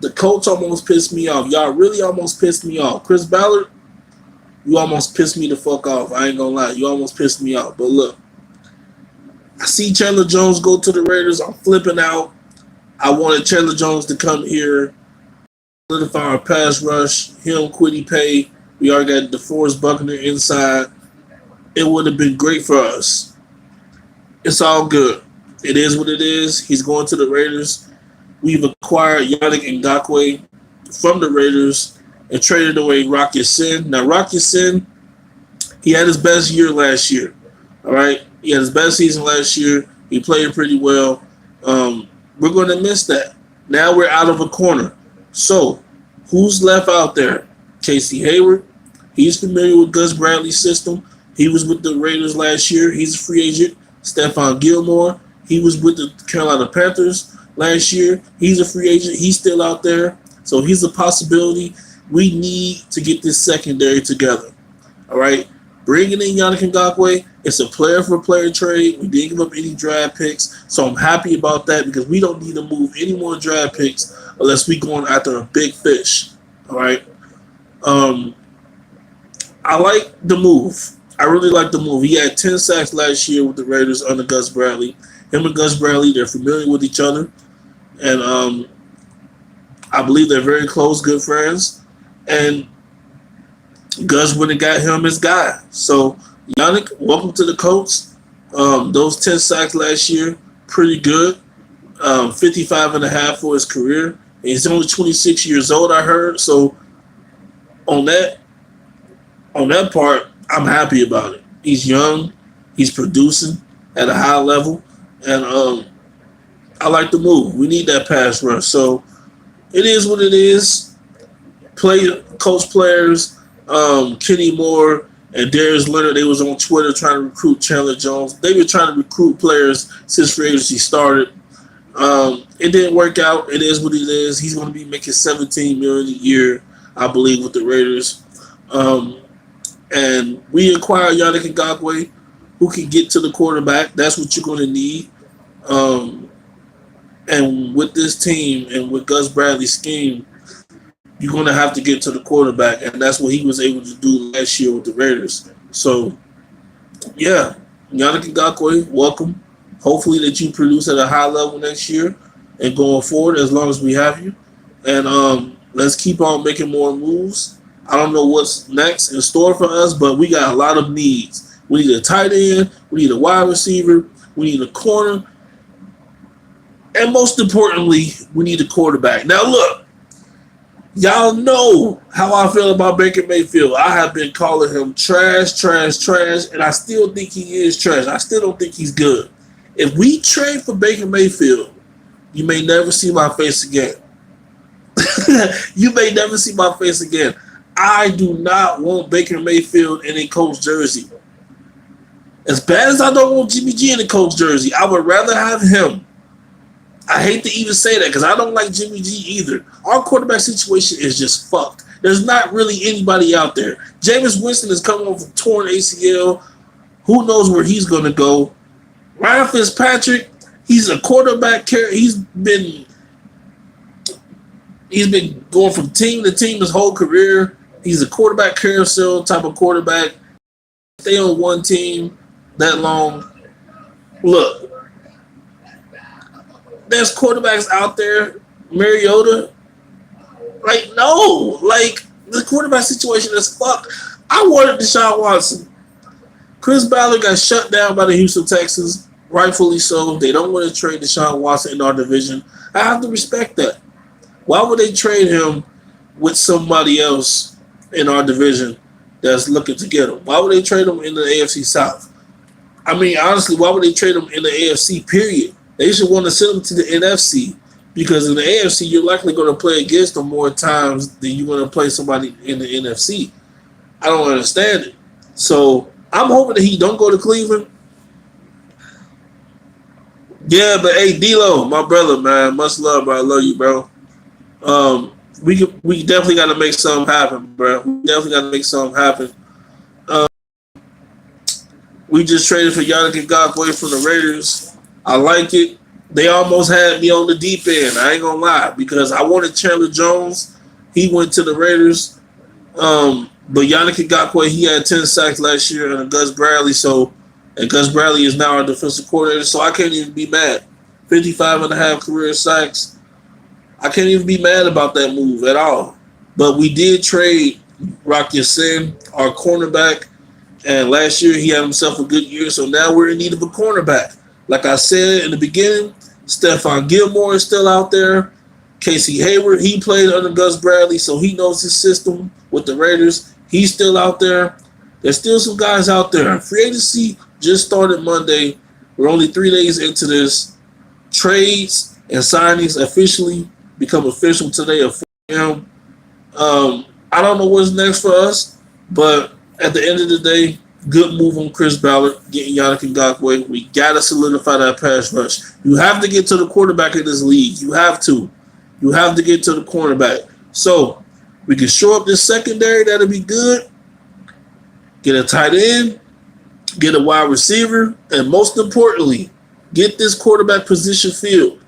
The Colts almost pissed me off. Y'all really almost pissed me off. Chris Ballard, you almost pissed me the fuck off. I ain't gonna lie. You almost pissed me off. But look, I see Chandler Jones go to the Raiders. I'm flipping out. I wanted Chandler Jones to come here, solidify our pass rush, him, Quiddy Pay. We already got DeForest Buckner inside. It would have been great for us. It's all good. It is what it is. He's going to the Raiders. We've acquired Yannick Ngakoue from the Raiders and traded away Rock Ya-Sin. Now, Rock Ya-Sin, he had his best year last year. All right? He had his best season last year. He played pretty well. We're going to miss that. Now we're out of a corner. So, who's left out there? Casey Hayward. He's familiar with Gus Bradley's system. He was with the Raiders last year. He's a free agent. Stephon Gilmore. He was with the Carolina Panthers last year. He's a free agent. He's still out there. So he's a possibility. We need to get this secondary together. All right? Bringing in Yannick Ngakoue, it's a player-for-player trade. We didn't give up any draft picks. So I'm happy about that because we don't need to move any more draft picks unless we're going after a big fish. All right? I like the move. I really like the move. He had 10 sacks last year with the Raiders under Gus Bradley. Him and Gus Bradley, they're familiar with each other. And I believe they're very close, good friends. And Gus went and got him his guy. So, Yannick, welcome to the Colts. Those 10 sacks last year, pretty good. 55 and a half for his career. And he's only 26 years old, I heard. So, on that part, I'm happy about it. He's young. He's producing at a high level. And I like the move. We need that pass rush. So it is what it is. Coach players, Kenny Moore and Darius Leonard, they was on Twitter trying to recruit Chandler Jones. They've been trying to recruit players since free agency started. It didn't work out. It is what it is. He's going to be making $17 million a year, I believe, with the Raiders. And we acquired Yannick Ngakoue, who can get to the quarterback. That's what you're going to need. And with this team and with Gus Bradley's scheme, you're going to have to get to the quarterback. And that's what he was able to do last year with the Raiders. So, yeah, Yannick Ngakoue, welcome. Hopefully that you produce at a high level next year and going forward as long as we have you. And let's keep on making more moves. I don't know what's next in store for us, but we got a lot of needs. We need a tight end. We need a wide receiver. We need a corner. And most importantly, we need a quarterback. Now, look, y'all know how I feel about Baker Mayfield. I have been calling him trash, and I still think he is trash. I still don't think he's good. If we trade for Baker Mayfield, you may never see my face again. You may never see my face again. I do not want Baker Mayfield in a Colts jersey. As bad as I don't want Jimmy G in a Colts jersey, I would rather have him. I hate to even say that because I don't like Jimmy G either. Our quarterback situation is just fucked. There's not really anybody out there. Jameis Winston is coming off a torn ACL. Who knows where he's going to go? Ryan Fitzpatrick, he's a quarterback. He's been going from team to team his whole career. He's a quarterback carousel type of quarterback. Stay on one team that long. Look, there's quarterbacks out there. Mariota, the quarterback situation is fucked. I wanted Deshaun Watson. Chris Ballard got shut down by the Houston Texans, rightfully so. They don't want to trade Deshaun Watson in our division. I have to respect that. Why would they trade him with somebody else in our division that's looking to get him? Why would they trade him in the AFC South? I mean, honestly, why would they trade him in the AFC, period? They should want to send him to the NFC because in the AFC, you're likely going to play against them more times than you're going to play somebody in the NFC. I don't understand it. So I'm hoping that he don't go to Cleveland. Yeah, but hey, D-Lo, my brother, man, much love, bro. I love you, bro. We definitely got to make something happen, bro. We definitely got to make something happen. We just traded for Yannick Ngakoue from the Raiders. I like it. they almost had me on the deep end. I ain't gonna lie, because I wanted Chandler Jones. He went to the Raiders. But Yannick Ngakoue, he had 10 sacks last year under Gus Bradley. And Gus Bradley is now our defensive coordinator, so I can't even be mad. 55 and a half career sacks. I can't even be mad about that move at all. But we did trade Rock Ya-Sin, our cornerback, and last year he had himself a good year, so now we're in need of a cornerback. Like I said in the beginning, Stephon Gilmore is still out there. Casey Hayward, he played under Gus Bradley, so he knows his system with the Raiders. He's still out there. There's still some guys out there. Free agency just started Monday. We're only 3 days into this. Trades and signings officially become official today at 4 a.m. I don't know what's next for us, but at the end of the day, good move on Chris Ballard, getting Yannick Ngakoue. We got to solidify that pass rush. You have to get to the quarterback in this league. You have to. You have to get to the cornerback. So we can shore up this secondary. That'll be good. Get a tight end. Get a wide receiver. And most importantly, get this quarterback position filled.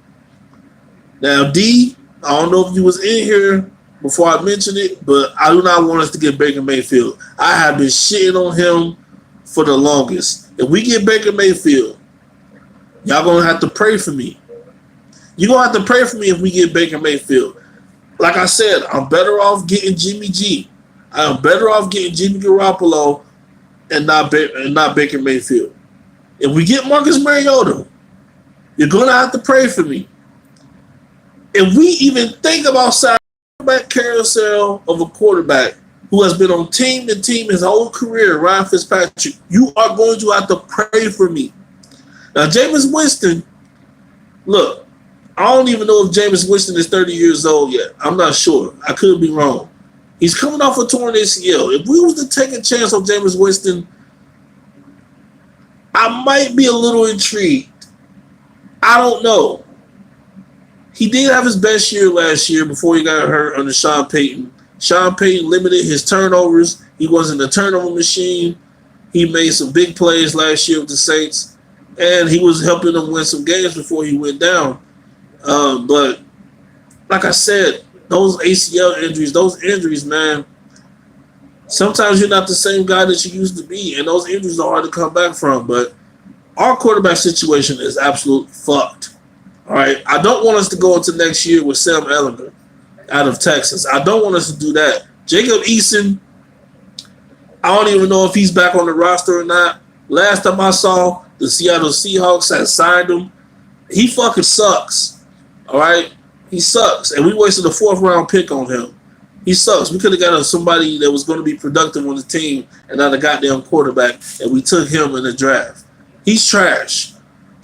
Now, D, I don't know if you was in here before I mentioned it, but I do not want us to get Baker Mayfield. I have been shitting on him for the longest. If we get Baker Mayfield, y'all going to have to pray for me. You're going to have to pray for me if we get Baker Mayfield. Like I said, I'm better off getting Jimmy G. I am better off getting Jimmy Garoppolo and not Baker Mayfield. If we get Marcus Mariota, you're going to have to pray for me. If we even think about side quarterback carousel of a quarterback who has been on team to team his whole career, Ryan Fitzpatrick, you are going to have to pray for me. Now, Jameis Winston, look, I don't even know if Jameis Winston is 30 years old yet. I'm not sure. I could be wrong. He's coming off a torn ACL. If we was to take a chance on Jameis Winston, I might be a little intrigued. I don't know. He did have his best year last year before he got hurt under Sean Payton. Sean Payton limited his turnovers. He wasn't a turnover machine. He made some big plays last year with the Saints, and he was helping them win some games before he went down. But like I said, those ACL injuries, those injuries, man, sometimes you're not the same guy that you used to be, and those injuries are hard to come back from. But our quarterback situation is absolutely fucked. All right, I don't want us to go into next year with Sam Ehlinger out of Texas. I don't want us to do that. Jacob Eason, I don't even know if he's back on the roster or not. Last time I saw, the Seattle Seahawks had signed him. He fucking sucks. All right? He sucks. And we wasted a 4th-round pick on him. He sucks. We could have got somebody that was going to be productive on the team and not a goddamn quarterback, and we took him in the draft. He's trash.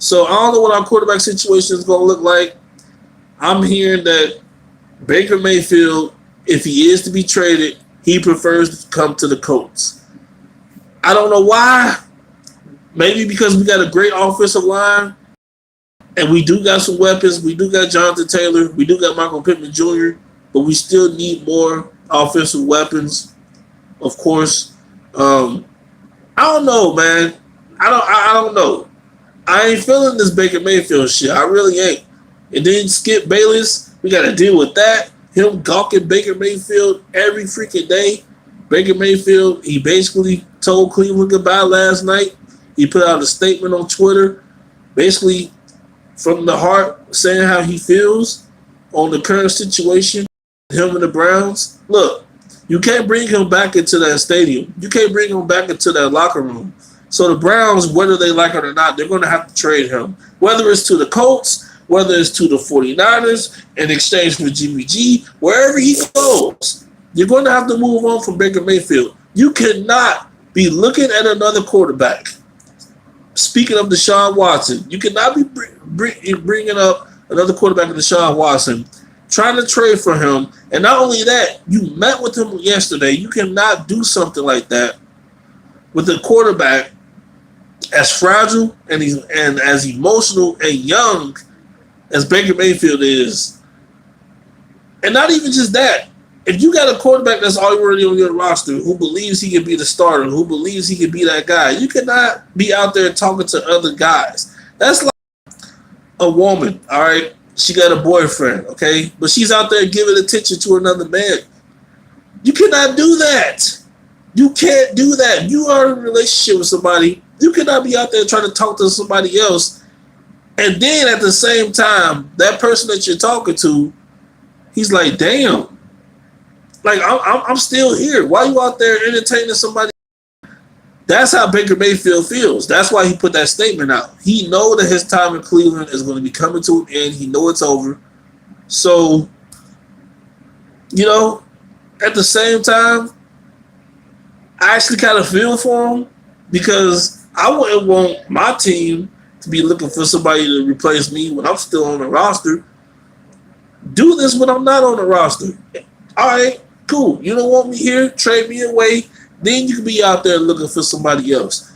So I don't know what our quarterback situation is going to look like. I'm hearing that Baker Mayfield, if he is to be traded, he prefers to come to the Colts. I don't know why. Maybe because we got a great offensive line, and we do got some weapons. We do got Jonathan Taylor. We do got Michael Pittman Jr., but we still need more offensive weapons, of course. I don't know, man. I don't know. I ain't feeling this Baker Mayfield shit. I really ain't. And then Skip Bayless, we got to deal with that. Him gawking Baker Mayfield every freaking day. Baker Mayfield, he basically told Cleveland goodbye last night. He put out a statement on Twitter, basically from the heart, saying how he feels on the current situation, him and the Browns. Look, you can't bring him back into that stadium. You can't bring him back into that locker room. So the Browns, whether they like it or not, they're going to have to trade him. Whether it's to the Colts, whether it's to the 49ers in exchange for Jimmy G, wherever he goes, you're going to have to move on from Baker Mayfield. You cannot be looking at another quarterback. Speaking of Deshaun Watson, you cannot be bringing up another quarterback in Deshaun Watson, trying to trade for him. And not only that, you met with him yesterday. You cannot do something like that with a quarterback as fragile and as emotional and young as Baker Mayfield is. And not even just that. If you got a quarterback that's already on your roster who believes he can be the starter, who believes he can be that guy, you cannot be out there talking to other guys. That's like a woman, all right? She got a boyfriend, okay? But she's out there giving attention to another man. You cannot do that. You can't do that. You are in a relationship with somebody. You cannot be out there trying to talk to somebody else. And then at the same time, that person that you're talking to, he's like, damn. Like, I'm still here. Why you out there entertaining somebody? That's how Baker Mayfield feels. That's why he put that statement out. He know that his time in Cleveland is going to be coming to an end. He know it's over. So, you know, at the same time, I actually kind of feel for him because I wouldn't want my team to be looking for somebody to replace me when I'm still on the roster. Do this when I'm not on the roster. All right, cool. You don't want me here? Trade me away. Then you can be out there looking for somebody else.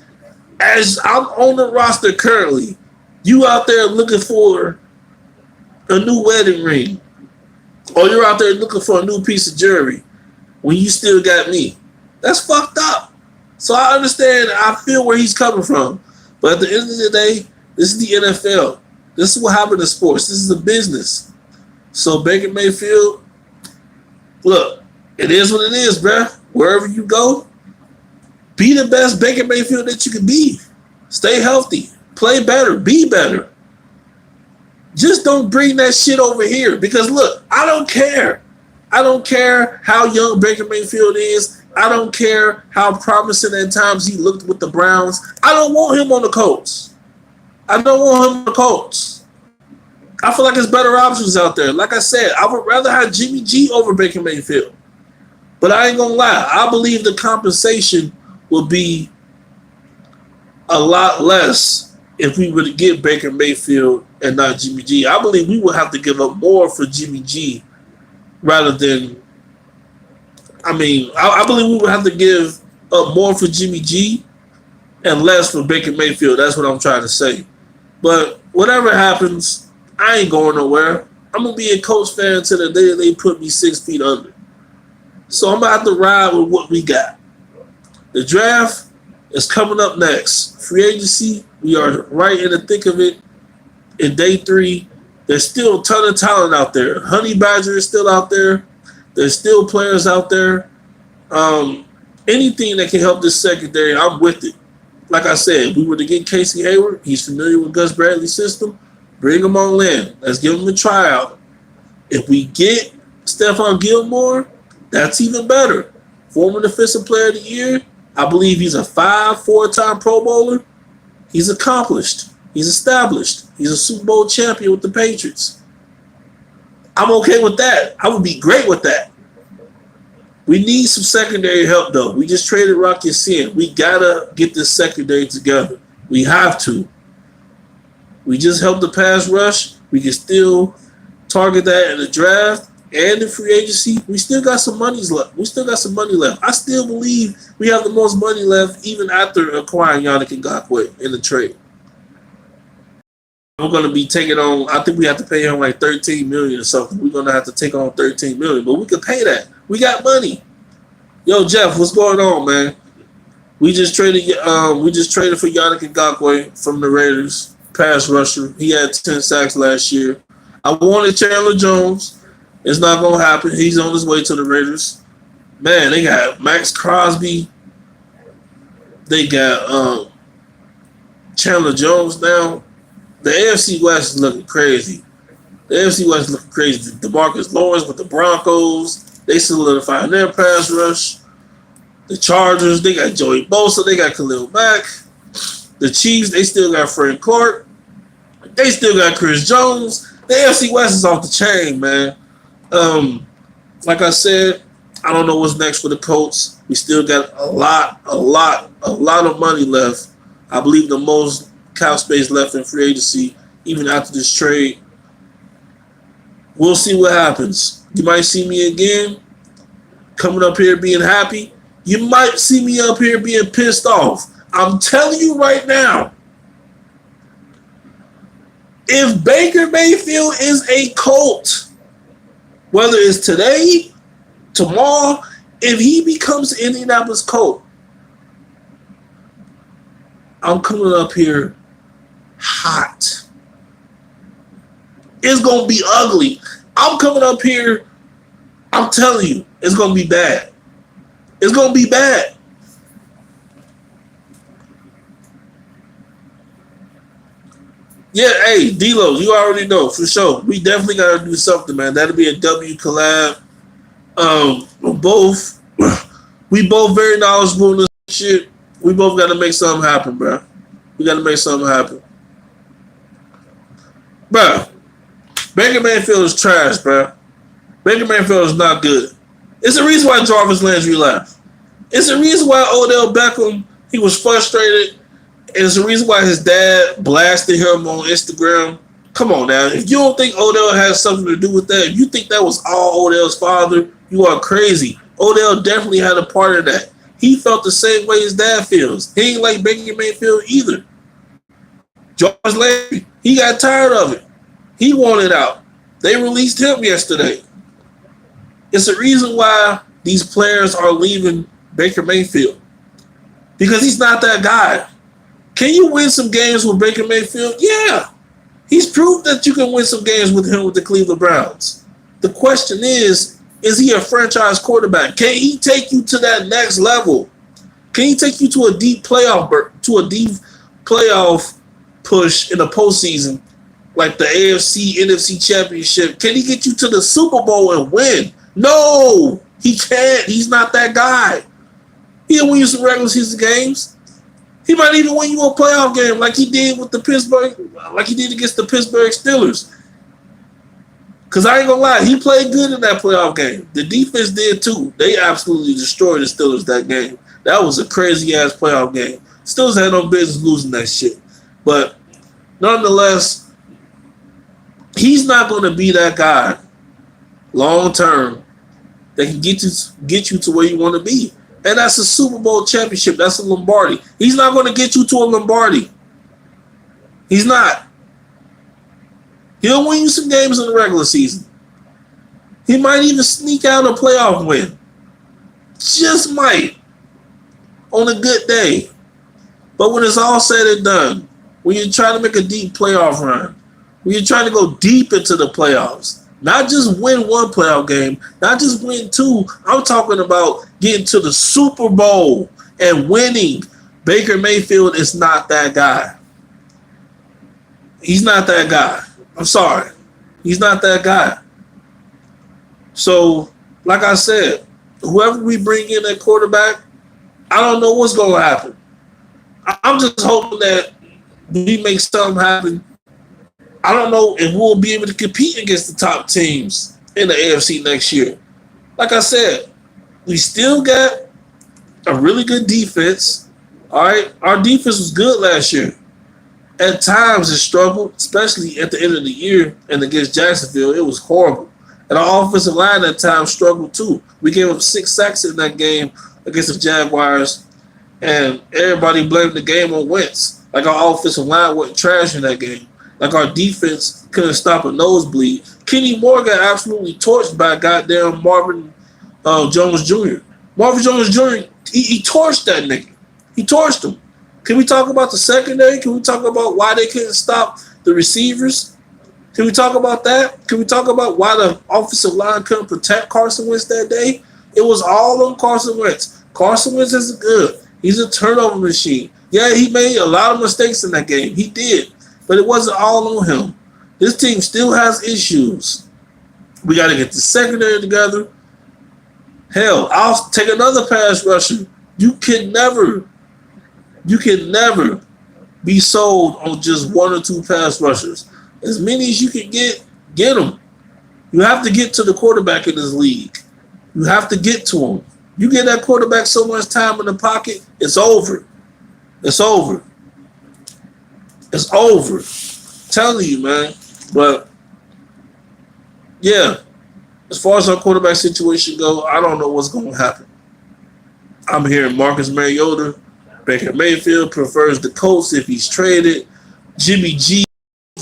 As I'm on the roster currently, you out there looking for a new wedding ring. Or you're out there looking for a new piece of jewelry when you still got me. That's fucked up. So I understand. I feel where he's coming from. But at the end of the day, this is the NFL. This is what happens in sports. This is a business. So Baker Mayfield, look, it is what it is, bruh. Wherever you go, be the best Baker Mayfield that you can be. Stay healthy. Play better. Be better. Just don't bring that shit over here. Because look, I don't care. I don't care how young Baker Mayfield is. I don't care how promising at times he looked with the Browns. I don't want him on the Colts. I don't want him on the Colts. I feel like there's better options out there. Like I said, I would rather have Jimmy G over Baker Mayfield. But I ain't gonna lie. I believe the compensation will be a lot less if we were to get Baker Mayfield and not Jimmy G. I believe we would have to give up more for Jimmy G rather than, I believe we would have to give up more for Jimmy G and less for Baker Mayfield. That's what I'm trying to say. But whatever happens, I ain't going nowhere. I'm going to be a Colts fan until the day they put me 6 feet under. So I'm going to have to ride with what we got. The draft is coming up next. Free agency, we are right in the thick of it. In day 3, there's still a ton of talent out there. Honey Badger is still out there. There's still players out there. Anything that can help this secondary, I'm with it. Like I said, if we were to get Casey Hayward, he's familiar with Gus Bradley's system. Bring him on in. Let's give him a tryout. If we get Stephon Gilmore, that's even better. Former Defensive Player of the Year. I believe he's a 4-time Pro Bowler. He's accomplished. He's established. He's a Super Bowl champion with the Patriots. I'm okay with that. I would be great with that. We need some secondary help, though. We just traded Rocky Sin. We got to get this secondary together. We have to. We just help the pass rush. We can still target that in the draft and in free agency. We still got some money left. I still believe we have the most money left even after acquiring Yannick Ngakoue in the trade. We're going to be taking on, I think we have to pay him like $13 million or something. We're going to have to take on $13 million, but we can pay that. We got money. Yo, Jeff, what's going on, man? We just traded for Yannick Ngakoue from the Raiders, pass rusher. He had 10 sacks last year. I wanted Chandler Jones. It's not going to happen. He's on his way to the Raiders. Man, they got Max Crosby. They got Chandler Jones now. The AFC West is looking crazy. DeMarcus Lawrence with the Broncos. They solidified their pass rush. The Chargers, they got Joey Bosa. They got Khalil Mack. The Chiefs, they still got Frank Clark. They still got Chris Jones. The AFC West is off the chain, man. Like I said, I don't know what's next for the Colts. We still got a lot of money left. I believe the most cap space left in free agency, even after this trade. We'll see what happens. You might see me again coming up here being happy. You might see me up here being pissed off. I'm telling you right now, if Baker Mayfield is a Colt, whether it's today, tomorrow, if he becomes an Indianapolis Colt, I'm coming up here hot. It's going to be ugly. I'm coming up here. I'm telling you, it's going to be bad. It's going to be bad. Yeah, hey, D-Lo, you already know, for sure. We definitely got to do something, man. That'll be a W collab. Both, we both very knowledgeable in this shit. We both got to make something happen, bro. We got to make something happen. Bro, Baker Mayfield is trash, bro. Baker Mayfield is not good. It's the reason why Jarvis Landry left. It's the reason why Odell Beckham, he was frustrated. And it's the reason why his dad blasted him on Instagram. Come on now. If you don't think Odell has something to do with that, if you think that was all Odell's father, you are crazy. Odell definitely had a part of that. He felt the same way his dad feels. He ain't like Baker Mayfield either. Jarvis Landry, he got tired of it. He wanted out. They released him yesterday. It's the reason why these players are leaving Baker Mayfield. Because he's not that guy. Can you win some games with Baker Mayfield? Yeah. He's proved that you can win some games with him with the Cleveland Browns. The question is he a franchise quarterback? Can he take you to that next level? Can he take you to a deep playoff push in the postseason, like the AFC, NFC championship? Can he get you to the Super Bowl and win? No, he can't. He's not that guy. He'll win you some regular season games. He might even win you a playoff game like he did with like he did against the Pittsburgh Steelers. Because I ain't going to lie, he played good in that playoff game. The defense did too. They absolutely destroyed the Steelers that game. That was a crazy-ass playoff game. Steelers had no business losing that shit. But nonetheless, he's not going to be that guy long-term that can get you to where you want to be. And that's a Super Bowl championship. That's a Lombardi. He's not going to get you to a Lombardi. He's not. He'll win you some games in the regular season. He might even sneak out a playoff win. Just might. On a good day. But when it's all said and done, when you're trying to make a deep playoff run, when you're trying to go deep into the playoffs, not just win one playoff game, not just win two. I'm talking about getting to the Super Bowl and winning. Baker Mayfield is not that guy. He's not that guy. I'm sorry. He's not that guy. So, like I said, whoever we bring in at quarterback, I don't know what's going to happen. I'm just hoping that we make something happen. I don't know if we'll be able to compete against the top teams in the AFC next year. Like I said, we still got a really good defense. All right, our defense was good last year. At times it struggled, especially at the end of the year and against Jacksonville. It was horrible. And our offensive line at times struggled too. We gave up 6 sacks in that game against the Jaguars, and everybody blamed the game on Wentz. Like our offensive line wasn't trash in that game. Like our defense couldn't stop a nosebleed. Kenny Moore got absolutely torched by goddamn Marvin Jones Jr. Marvin Jones Jr., he torched that nigga. He torched him. Can we talk about the secondary? Can we talk about why they couldn't stop the receivers? Can we talk about that? Can we talk about why the offensive line couldn't protect Carson Wentz that day? It was all on Carson Wentz. Carson Wentz is good. He's a turnover machine. Yeah, he made a lot of mistakes in that game. He did. But it wasn't all on him. This team still has issues. We got to get the secondary together. Hell, I'll take another pass rusher. You can never be sold on just 1 or 2 pass rushers. As many as you can get them. You have to get to the quarterback in this league. You have to get to him. You get that quarterback so much time in the pocket, it's over. It's over. It's over. I'm telling you, man. But, yeah, as far as our quarterback situation goes, I don't know what's going to happen. I'm hearing Marcus Mariota, Baker Mayfield prefers the Colts if he's traded. Jimmy G,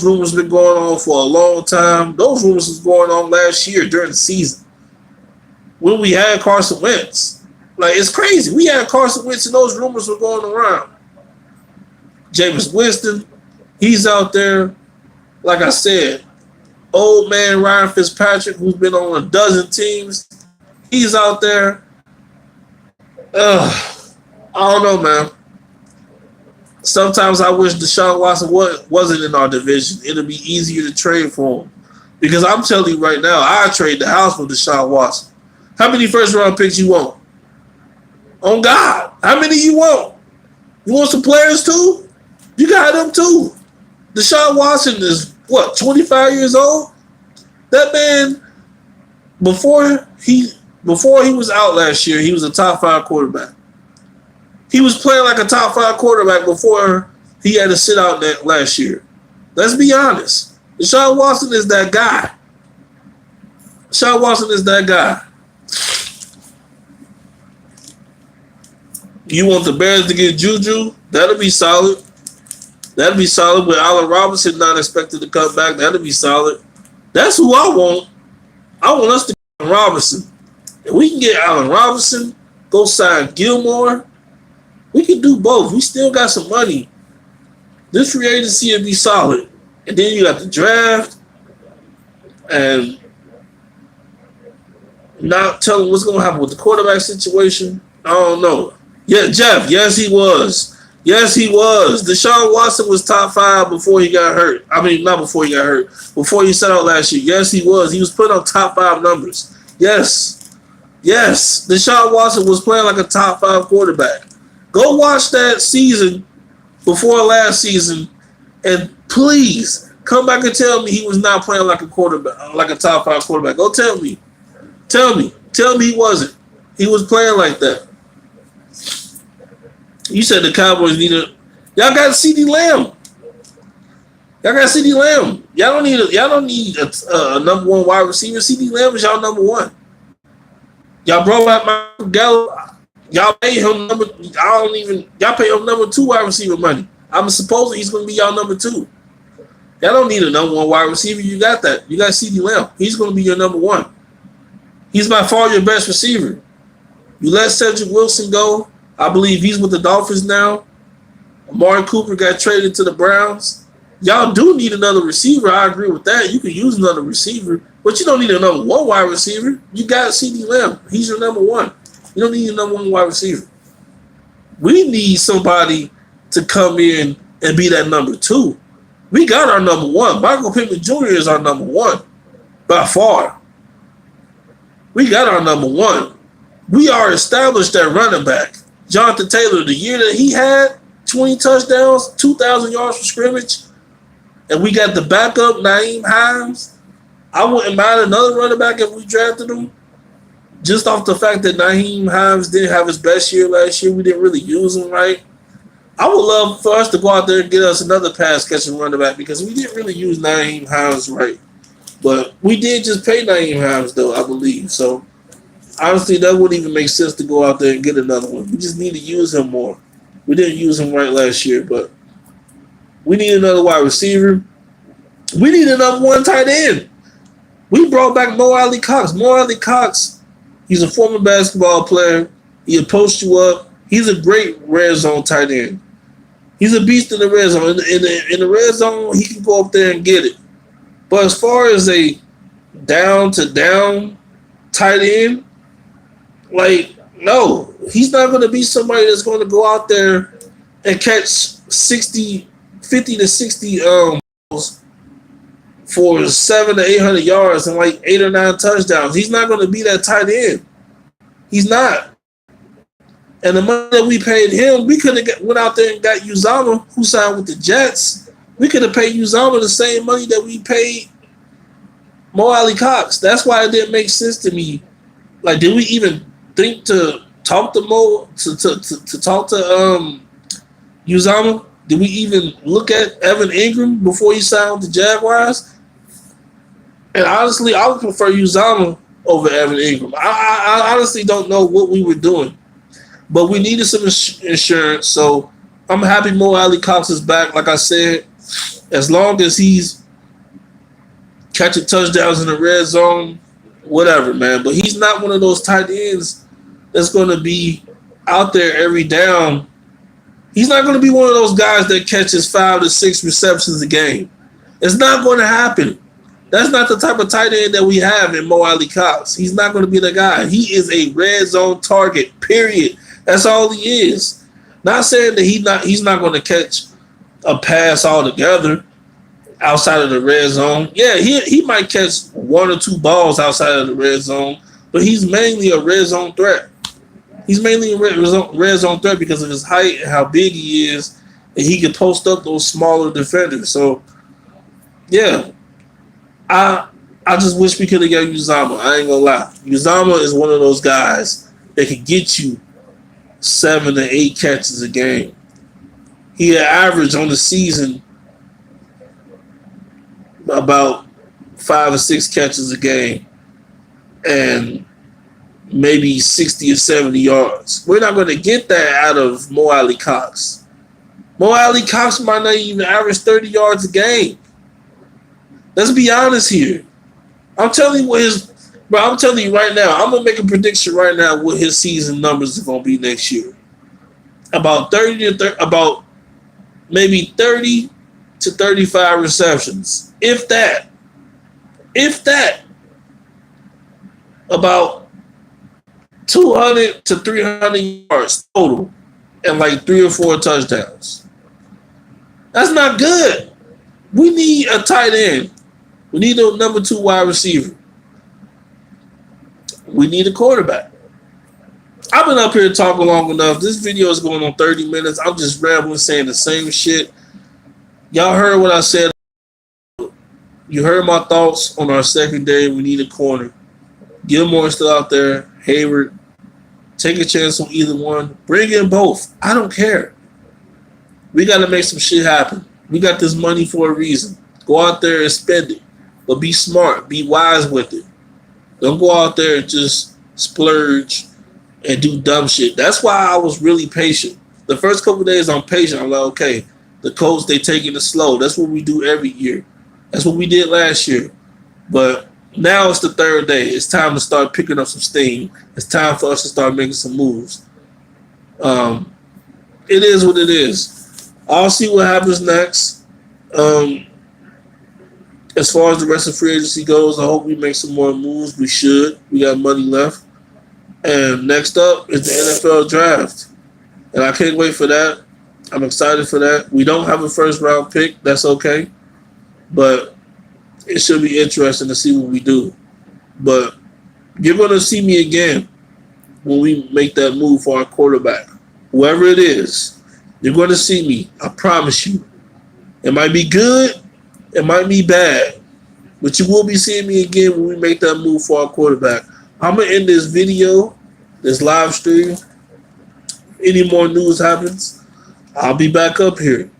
rumors been going on for a long time. Those rumors was going on last year during the season when we had Carson Wentz. Like, it's crazy. We had Carson Wentz and those rumors were going around. Jameis Winston, he's out there. Like I said, old man Ryan Fitzpatrick, who's been on a dozen teams, he's out there. I don't know, man. Sometimes I wish Deshaun Watson wasn't in our division. It'll be easier to trade for him. Because I'm telling you right now, I trade the house for Deshaun Watson. How many first-round picks you want? On God. How many you want? You want some players too? You got them too. Deshaun Watson is, 25 years old? That man, before he was out last year, he was a top 5 quarterback. He was playing like a top 5 quarterback before he had to sit out that last year. Let's be honest. Deshaun Watson is that guy. Deshaun Watson is that guy. You want the Bears to get Juju? That'll be solid. That'll be solid. With Allen Robinson not expected to come back, that'll be solid. That's who I want. I want us to get Allen Robinson. If we can get Allen Robinson, go sign Gilmore, we can do both. We still got some money. This free agency will be solid. And then you got the draft. And not telling what's going to happen with the quarterback situation. I don't know. Yeah, Jeff. Yes, he was. Yes, he was. Deshaun Watson was top 5 before he got hurt. I mean, not before he got hurt. Before he set out last year. Yes, he was. He was putting up top 5 numbers. Yes. Yes. Deshaun Watson was playing like a top 5 quarterback. Go watch that season before last season, and please come back and tell me he was not playing like a quarterback, like a top 5 quarterback. Go tell me. Tell me he wasn't. He was playing like that. You said the Cowboys needed. Y'all got CeeDee Lamb. Y'all got CeeDee Lamb. Y'all don't need a number 1 wide receiver. CeeDee Lamb is y'all number 1. Y'all brought back Michael Gallup. Y'all pay him y'all pay him number 2 wide receiver money. I'm supposing he's going to be y'all number 2. Y'all don't need a number 1 wide receiver. You got that. You got CeeDee Lamb. He's going to be your number 1. He's by far your best receiver. You let Cedric Wilson go. I believe he's with the Dolphins now. Amari Cooper got traded to the Browns. Y'all do need another receiver. I agree with that. You can use another receiver, but you don't need a number 1 wide receiver. You got CeeDee Lamb. He's your number 1. You don't need a number 1 wide receiver. We need somebody to come in and be that number 2. We got our number 1. Michael Pittman Jr. is our number 1 by far. We got our number 1. We are established at running back. Jonathan Taylor, the year that he had 20 touchdowns, 2,000 yards from scrimmage, and we got the backup, Nyheim Hines. I wouldn't mind another running back if we drafted him. Just off the fact that Nyheim Hines didn't have his best year last year. We didn't really use him right. I would love for us to go out there and get us another pass-catching running back because we didn't really use Nyheim Hines right. But we did just pay Nyheim Hines, though, I believe. So, honestly, that wouldn't even make sense to go out there and get another one. We just need to use him more. We didn't use him right last year, but we need another wide receiver. We need another 1 tight end. We brought back Mo Alley Cox. Mo Alley Cox, he's a former basketball player. He'll post you up. He's a great red zone tight end. He's a beast in the red zone. In the red zone, he can go up there and get it. But as far as a down-to-down tight end, no. He's not going to be somebody that's going to go out there and catch 50 to 60 for 700 to 800 yards and 8 or 9 touchdowns. He's not going to be that tight end. He's not. And the money that we paid him, we could have went out there and got Uzama, who signed with the Jets. We could have paid Uzama the same money that we paid Mo Alley Cox. That's why it didn't make sense to me. Did we even think to talk to Mo, to talk to Uzama? Did we even look at Evan Ingram before he signed with the Jaguars? And honestly, I would prefer Uzama over Evan Ingram. I honestly don't know what we were doing. But we needed some insurance, so I'm happy Mo Alley Cox is back. Like I said, as long as he's catching touchdowns in the red zone, whatever, man. But he's not one of those tight ends that's going to be out there every down. He's not going to be one of those guys that catches 5 to 6 receptions a game. It's not going to happen. That's not the type of tight end that we have in Mo Alley Cox. He's not going to be the guy. He is a red zone target, period. That's all he is. Not saying that he's not going to catch a pass altogether outside of the red zone. Yeah, he might catch one or two balls outside of the red zone, but he's mainly a red zone threat. He's mainly a red zone threat because of his height and how big he is, and he can post up those smaller defenders. So, yeah, I just wish we could have got Uzama. I ain't gonna lie. Uzama is one of those guys that can get you 7 to 8 catches a game. He had average on the season about 5 or 6 catches a game and maybe 60 or 70 yards. We're not going to get that out of Mo Alley Cox. Mo Alley Cox might not even average 30 yards a game. Let's be honest here. I'm telling you right now, I'm going to make a prediction right now what his season numbers are going to be next year. About maybe 30 to 35 receptions. If that. About 200 to 300 yards total and like 3 or 4 touchdowns. That's not good. We need a tight end. We need a number 2 wide receiver. We need a quarterback. I've been up here talking long enough. This video is going on 30 minutes. I'm just rambling, saying the same shit. Y'all heard what I said. You heard my thoughts on our secondary. We need a corner. Gilmore's still out there. Hayward. Take a chance on either one. Bring in both. I don't care. We got to make some shit happen. We got this money for a reason. Go out there and spend it. But be smart. Be wise with it. Don't go out there and just splurge and do dumb shit. That's why I was really patient. The first couple of days I'm patient. I'm like, okay, the Colts, they taking it slow. That's what we do every year. That's what we did last year. But now it's the third day. It's time to start picking up some steam. It's time for us to start making some moves. It is what it is. I'll see what happens next. As far as the rest of free agency goes, I hope we make some more moves. We should. We got money left. And next up is the NFL draft. And I can't wait for that. I'm excited for that. We don't have a first-round pick. That's okay. But it should be interesting to see what we do. But you're going to see me again when we make that move for our quarterback. Whoever it is, you're going to see me. I promise you. It might be good. It might be bad. But you will be seeing me again when we make that move for our quarterback. I'm going to end this video, this live stream. Any more news happens, I'll be back up here.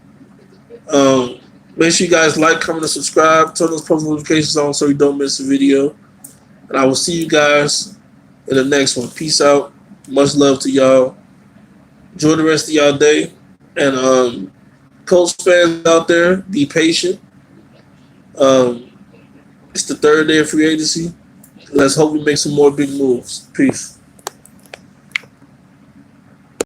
Make sure you guys like, comment, and subscribe. Turn those post notifications on so you don't miss a video. And I will see you guys in the next one. Peace out. Much love to y'all. Enjoy the rest of y'all day. And Colts fans out there, be patient. It's the third day of free agency. Let's hope we make some more big moves. Peace.